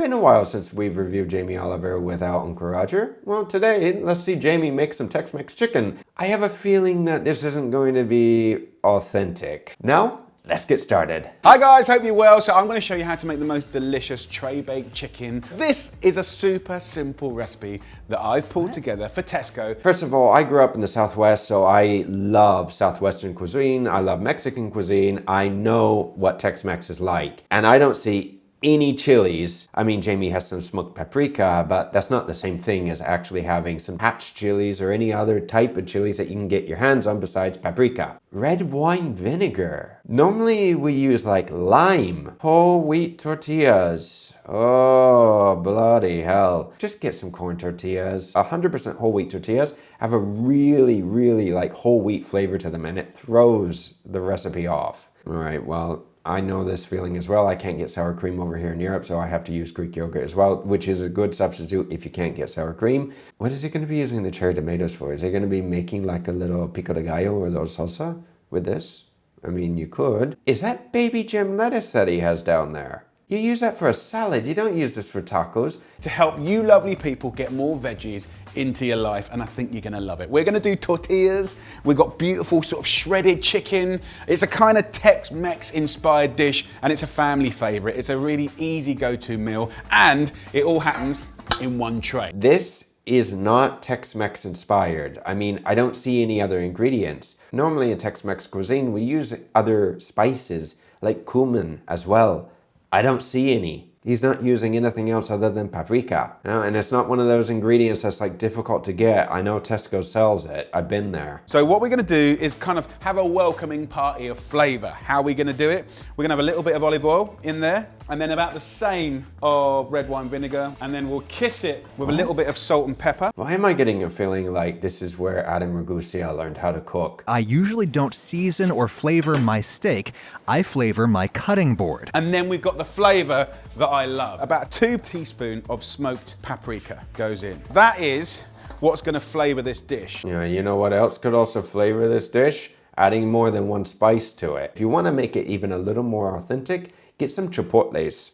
Been a while since we've reviewed Jamie Oliver without Uncle Roger. Well, today, let's see Jamie make some Tex-Mex chicken. I have a feeling that this isn't going to be authentic. Now, let's get started. Hi guys, hope you're well. So I'm going to show you how to make the most delicious tray-baked chicken. This is a super simple recipe that I've pulled together for Tesco. First of all, I grew up in the Southwest, so I love Southwestern cuisine. I love Mexican cuisine. I know what Tex-Mex is like. And I don't see any chilies. I mean, Jamie has some smoked paprika, but that's not the same thing as actually having some hatch chilies or any other type of chilies that you can get your hands on besides paprika. Red wine vinegar. Normally we use like lime. Whole wheat tortillas. Oh, bloody hell. Just get some corn tortillas. 100% whole wheat tortillas have a really like whole wheat flavor to them, and it throws the recipe off. All right, well, I know this feeling as well. I can't get sour cream over here in Europe, so I have to use Greek yogurt as well, which is a good substitute if you can't get sour cream. What is he going to be using the cherry tomatoes for? Is he going to be making like a little pico de gallo or a little salsa with this? I mean, you could. Is that baby Jim lettuce that he has down there? You use that for a salad. You don't use this for tacos. To help you lovely people get more veggies into your life, and I think you're gonna love it. We're gonna do tortillas. We've got beautiful sort of shredded chicken. It's a kind of Tex-Mex inspired dish, and it's a family favorite. It's a really easy go-to meal, and it all happens in one tray. This is not Tex-Mex inspired. I mean, I don't see any other ingredients. Normally in Tex-Mex cuisine, we use other spices like cumin as well. I don't see any. He's not using anything else other than paprika. And it's not one of those ingredients that's like difficult to get. I know Tesco sells it. I've been there. So what we're gonna do is kind of have a welcoming party of flavor. How are we gonna do it? We're gonna have a little bit of olive oil in there, and then about the same of red wine vinegar, and then we'll kiss it with a little bit of salt and pepper. Why am I getting a feeling like this is where Adam Ragusa learned how to cook? I usually don't season or flavor my steak. I flavor my cutting board. And then we've got the flavor that I love. About 2 teaspoons of smoked paprika goes in. That is what's gonna flavor this dish. Yeah, you know what else could also flavor this dish? Adding more than one spice to it. If you want to make it even a little more authentic, get some chipotles.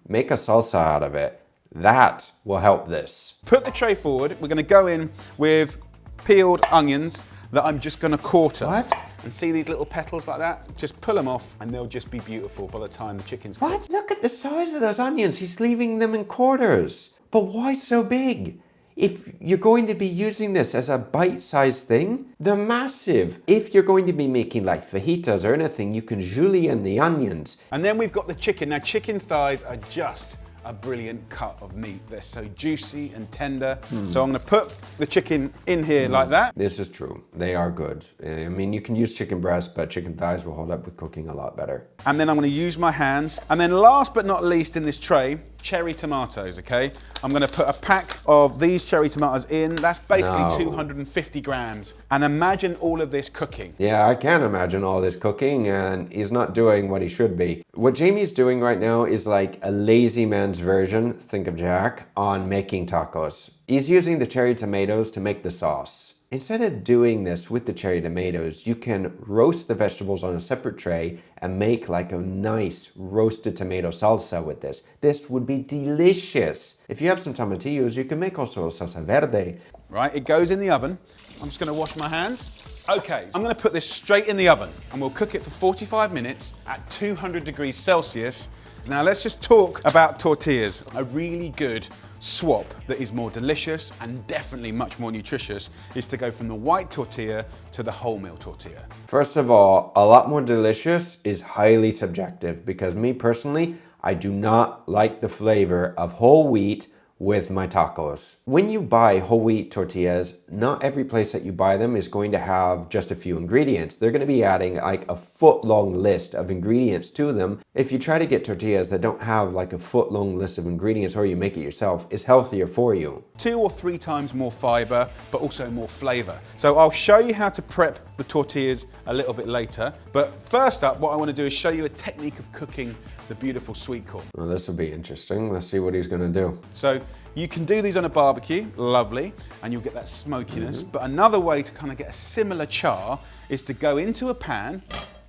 Make a salsa out of it. That will help this. Put the tray forward. We're gonna go in with peeled onions that I'm just gonna quarter. What? And see these little petals like that? Just pull them off and they'll just be beautiful by the time the chicken's cooked. What? Look at the size of those onions. He's leaving them in quarters. But why so big? If you're going to be using this as a bite-sized thing, they're massive. If you're going to be making like fajitas or anything, you can julienne the onions. And then we've got the chicken. Now chicken thighs are just a brilliant cut of meat. They're so juicy and tender. So I'm gonna put the chicken in here like that. This is true. They are good. I mean, you can use chicken breast, but chicken thighs will hold up with cooking a lot better. And then I'm gonna use my hands. And then last but not least in this tray, cherry tomatoes, okay? I'm gonna put a pack of these cherry tomatoes in. That's basically 250 grams. And imagine all of this cooking. Yeah, I can imagine all this cooking, and he's not doing what he should be. What Jamie's doing right now is like a lazy man's version, think of Jack, on making tacos. He's using the cherry tomatoes to make the sauce. Instead of doing this with the cherry tomatoes, you can roast the vegetables on a separate tray and make like a nice roasted tomato salsa with this. This would be delicious. If you have some tomatillos, you can make also salsa verde. Right, it goes in the oven. I'm just gonna wash my hands. Okay, I'm gonna put this straight in the oven and we'll cook it for 45 minutes at 200 degrees Celsius. Now let's just talk about tortillas. A really good swap that is more delicious and definitely much more nutritious is to go from the white tortilla to the wholemeal tortilla. First of all, a lot more delicious is highly subjective because me personally, I do not like the flavor of whole wheat with my tacos. When you buy whole wheat tortillas, not every place that you buy them is going to have just a few ingredients. They're going to be adding like a foot-long list of ingredients to them. If you try to get tortillas that don't have like a foot-long list of ingredients, or you make it yourself, it's healthier for you. 2 or 3 times more fiber, but also more flavor. So I'll show you how to prep the tortillas a little bit later. But first up, what I want to do is show you a technique of cooking the beautiful sweet corn. Well, this will be interesting. Let's see what he's going to do. So you can do these on a barbecue, lovely, and you'll get that smokiness. But another way to kind of get a similar char is to go into a pan,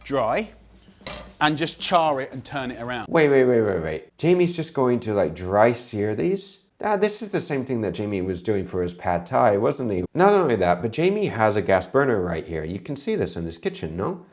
dry, and just char it and turn it around. Wait. Jamie's just going to like dry sear these? This is the same thing that Jamie was doing for his pad thai, wasn't he? Not only that, but Jamie has a gas burner right here. You can see this in his kitchen, no?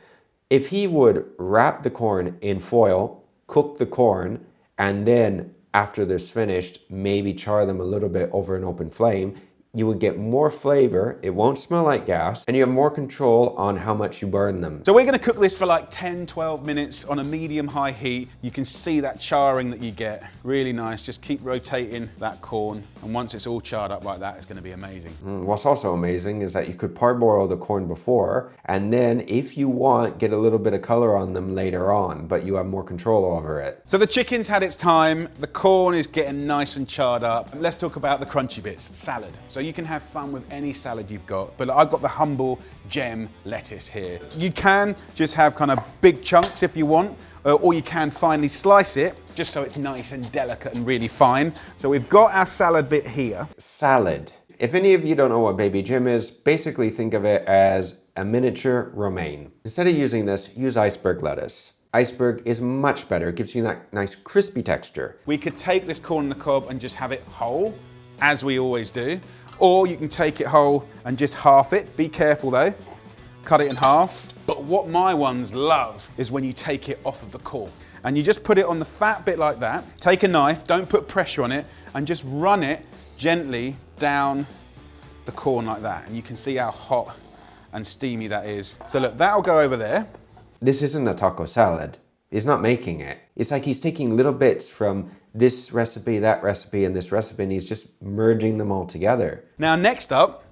If he would wrap the corn in foil, cook the corn, and then after they're finished, maybe char them a little bit over an open flame, you would get more flavor, it won't smell like gas, and you have more control on how much you burn them. So we're gonna cook this for like 10, 12 minutes on a medium-high heat. You can see that charring that you get. Really nice, just keep rotating that corn. And once it's all charred up like that, it's gonna be amazing. What's also amazing is that you could parboil the corn before, and then if you want, get a little bit of color on them later on, but you have more control over it. So the chicken's had its time, the corn is getting nice and charred up. Let's talk about the crunchy bits, salad. So you can have fun with any salad you've got, but I've got the humble gem lettuce here. You can just have kind of big chunks if you want, or you can finely slice it, just so it's nice and delicate and really fine. So we've got our salad bit here. Salad. If any of you don't know what baby gem is, basically think of it as a miniature romaine. Instead of using this, use iceberg lettuce. Iceberg is much better, it gives you that nice crispy texture. We could take this corn on the cob and just have it whole, as we always do. Or you can take it whole and just half it. Be careful though, cut it in half. But what my ones love is when you take it off of the corn and you just put it on the fat bit like that. Take a knife, don't put pressure on it, and just run it gently down the corn like that. And you can see how hot and steamy that is. So look, that'll go over there. This isn't a taco salad. He's not making it. It's like he's taking little bits from this recipe, that recipe, and this recipe, and he's just merging them all together. Now next up,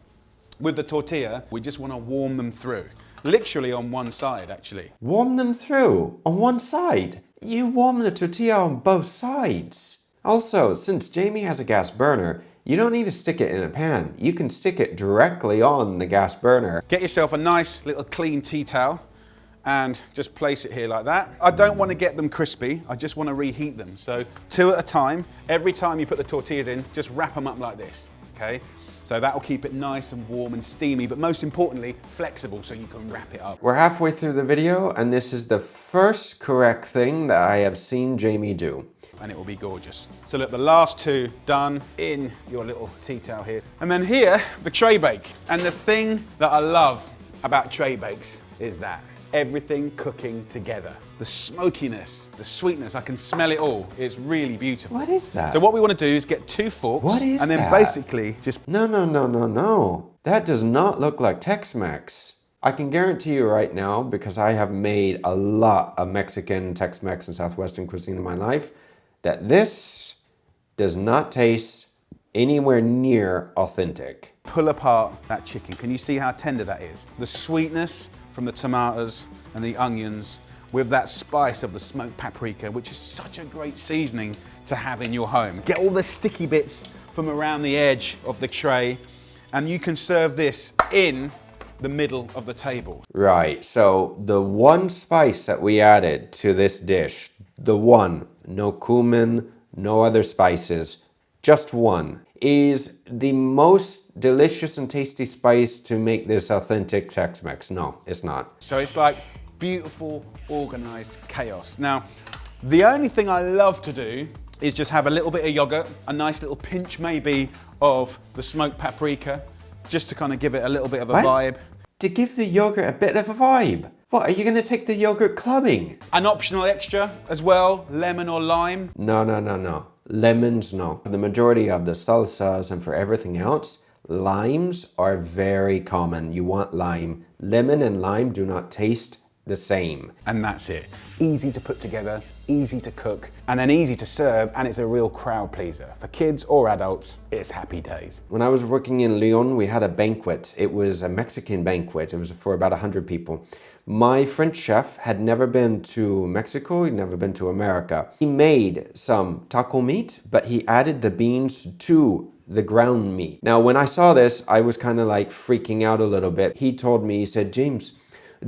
with the tortilla, we just want to warm them through. Literally on one side, actually. Warm them through on one side? You warm the tortilla on both sides. Also, since Jamie has a gas burner, you don't need to stick it in a pan. You can stick it directly on the gas burner. Get yourself a nice little clean tea towel and just place it here like that. I don't want to get them crispy, I just want to reheat them. So 2 at a time. Every time you put the tortillas in, just wrap them up like this, okay? So that'll keep it nice and warm and steamy, but most importantly, flexible so you can wrap it up. We're halfway through the video, and this is the first correct thing that I have seen Jamie do. And it will be gorgeous. So look, the last 2 done in your little tea towel here. And then here, the tray bake. And the thing that I love about tray bakes is that everything cooking together. The smokiness, the sweetness, I can smell it all. It's really beautiful. What is that? So what we want to do is get 2 forks. What is and then that? basically just... No. That does not look like Tex-Mex. I can guarantee you right now, because I have made a lot of Mexican, Tex-Mex, and Southwestern cuisine in my life, that this does not taste anywhere near authentic. Pull apart that chicken. Can you see how tender that is? The sweetness from the tomatoes and the onions with that spice of the smoked paprika, which is such a great seasoning to have in your home. Get all the sticky bits from around the edge of the tray, and you can serve this in the middle of the table. Right, so the one spice that we added to this dish, the one, no cumin, no other spices, just one, is the most delicious and tasty spice to make this authentic Tex-Mex. No, it's not. So it's like beautiful, organized chaos. Now, the only thing I love to do is just have a little bit of yogurt, a nice little pinch maybe of the smoked paprika, just to kind of give it a little bit of a vibe. To give the yogurt a bit of a vibe? What, are you gonna take the yogurt clubbing? An optional extra as well, lemon or lime. No. Lemons, no. For the majority of the salsas and for everything else, limes are very common. You want lime. Lemon and lime do not taste the same. And that's it. Easy to put together, easy to cook, and then easy to serve, and it's a real crowd pleaser. For kids or adults, it's happy days. When I was working in Lyon, we had a banquet. It was a Mexican banquet. It was for about 100 people. My French chef had never been to Mexico, he'd never been to America. He made some taco meat, but he added the beans to the ground meat. Now, when I saw this, I was kind of like freaking out a little bit. He told me, he said, "James,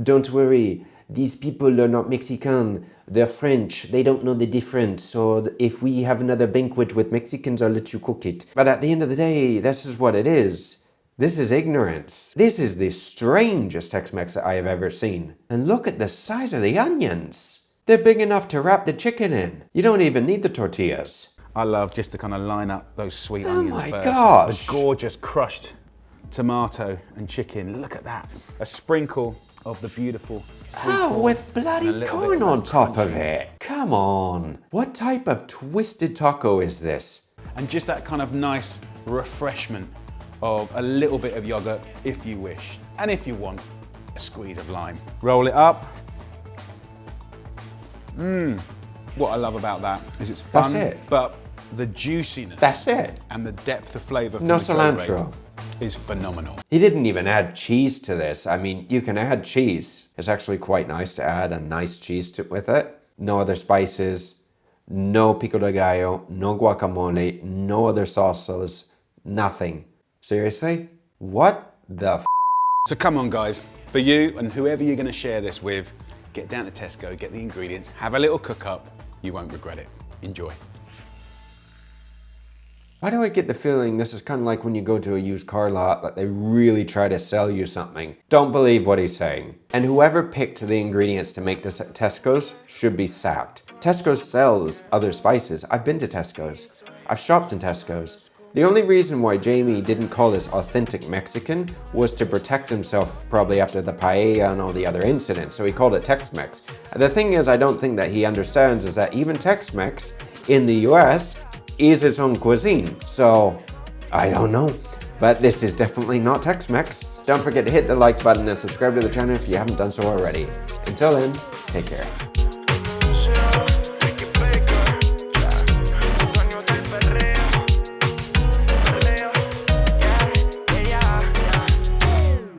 don't worry. These people are not Mexican, they're French, they don't know the difference, so if we have another banquet with Mexicans, I'll let you cook it." But at the end of the day, this is what it is. This is ignorance. This is the strangest Tex-Mex I have ever seen. And look at the size of the onions. They're big enough to wrap the chicken in. You don't even need the tortillas. I love just to kind of line up those sweet Oh onions my first. gosh. The gorgeous crushed tomato and chicken. Look at that. A sprinkle of the beautiful sweet Oh, corn with and a bloody little bit corn of on that top of crunchy. it. Come on. What type of twisted taco is this? And just that kind of nice refreshment of a little bit of yogurt if you wish. And if you want, a squeeze of lime. Roll it up. What I love about that is it's fun, That's it. but the juiciness That's it. and the depth of flavor from No the curry cilantro. is phenomenal. He didn't even add cheese to this. I mean, you can add cheese. It's actually quite nice to add a nice cheese with it. No other spices, no pico de gallo, no guacamole, no other sauces, nothing. Seriously? What the f? So come on guys, for you and whoever you're gonna share this with, get down to Tesco, get the ingredients, have a little cook up, you won't regret it. Enjoy. Why do I get the feeling this is kind of like when you go to a used car lot, that they really try to sell you something? Don't believe what he's saying. And whoever picked the ingredients to make this at Tesco's should be sacked. Tesco's sells other spices. I've been to Tesco's. I've shopped in Tesco's. The only reason why Jamie didn't call this authentic Mexican was to protect himself probably after the paella and all the other incidents, so he called it Tex-Mex. The thing is, I don't think that he understands is that even Tex-Mex in the US is its own cuisine. So, I don't know. But this is definitely not Tex-Mex. Don't forget to hit the like button and subscribe to the channel if you haven't done so already. Until then, take care.